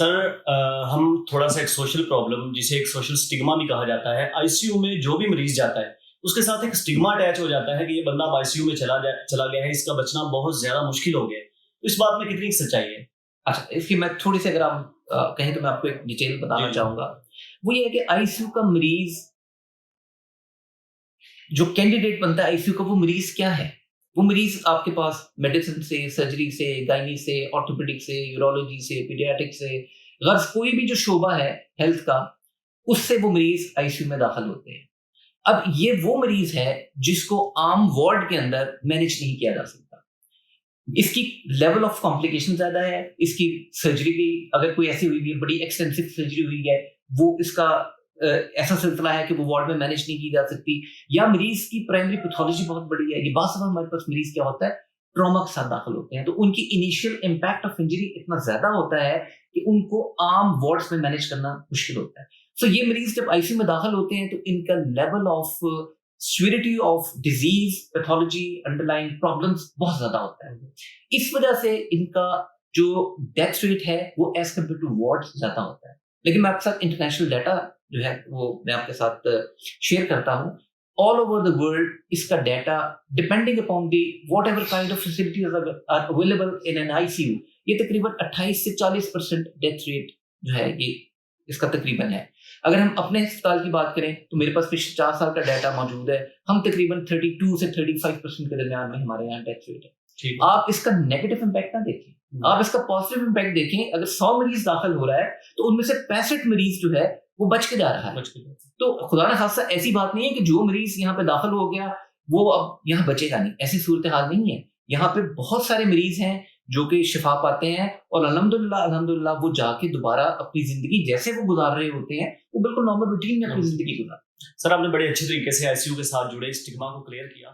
Sir हम थोड़ा सा एक सोशल प्रॉब्लम जिसे एक सोशल स्टिग्मा भी कहा जाता है, आईसीयू में जो भी मरीज जाता है उसके साथ एक स्टिग्मा अटैच हो जाता है कि ये बंदा अब आईसीयू में चला गया है, इसका बचना बहुत ज्यादा मुश्किल हो गया है। तो इस बात में कितनी सच्चाई है? अच्छा, इसकी मैं थोड़ी सी अगर आप कहें तो मैं आपको एक डिटेल बताना जी। चाहूंगा। वो ये है कि आईसीयू का मरीज जो कैंडिडेट बनता है आईसीयू का, वो मरीज क्या है? वो मरीज आपके पास मेडिसिन से, सर्जरी से, गायनी से, ऑर्थोपेडिक से, यूरोलॉजी से, पीडियाट्रिक से, गर्ल्स कोई भी जो शोबा है हेल्थ का, उससे वो मरीज आईसीयू में दाखिल होते हैं। अब ये वो मरीज है जिसको आम वार्ड के अंदर मैनेज नहीं किया जा सकता। इसकी लेवल ऑफ कॉम्प्लिकेशन ज्यादा है। इसकी सर्जरी की अगर कोई ऐसी हुई है, बड़ी एक्सटेंसिव सर्जरी हुई है, वो इसका ऐसा सिलसिला है कि वो वार्ड में मैनेज नहीं की जा सकती, या मरीज की प्राइमरी पैथोलॉजी बहुत बड़ी है। ये बात सब हमारे पास मरीज क्या होता है, ट्रॉमा के साथ दाखिल होते हैं, तो उनकी इनिशियल इम्पैक्ट ऑफ इंजरी इतना ज्यादा होता है कि उनको आम वार्ड्स में मैनेज करना मुश्किल होता है। सो ये मरीज जब आईसीयू में दाखिल होते हैं तो इनका level of severity of disease, pathology, underlying problems बहुत ज्यादा होता है। इस वजह से इनका जो डेथ रेट है वो एज कम्पेयर टू वार्ड ज्यादा होता है। लेकिन मैं आपके साथ इंटरनेशनल डाटा जो है वो मैं आपके साथ शेयर करता हूँ। ऑल ओवर द वर्ल्ड इसका data depending upon the whatever kind of facilities are available in an ICU, ये तकरीबन 28 से 40% डेथ रेट जो है ये इसका तकरीबन है। अगर हम अपने अस्पताल की बात करें तो मेरे पास पिछले 4 साल का डाटा मौजूद है। हम तकरीबन 32 से 35% के दरमियान में हमारे यहाँ डेथ रेट है। आप इसका नेगेटिव इम्पैक्ट ना देखें, आप इसका पॉजिटिव इम्पैक्ट देखें। अगर 100 मरीज दाखिल हो रहा है तो उनमें से 65 मरीज जो है वो बच के जा रहा है। तो खुदा ना खासा ऐसी बात नहीं है कि जो मरीज यहाँ पे दाखिल हो गया वो अब यहाँ बचेगा नहीं, ऐसी सूरत हाल नहीं है। यहाँ पे बहुत सारे मरीज हैं जो कि शिफा पाते हैं और अल्हम्दुलिल्लाह वो जाके दोबारा अपनी जिंदगी जैसे वो गुजार रहे होते हैं वो बिल्कुल नॉर्मल रूटीन में अपनी जिंदगी गुजार। सर आपने बड़े अच्छे तरीके से आईसीयू के साथ जुड़े स्टिग्मा को क्लियर किया।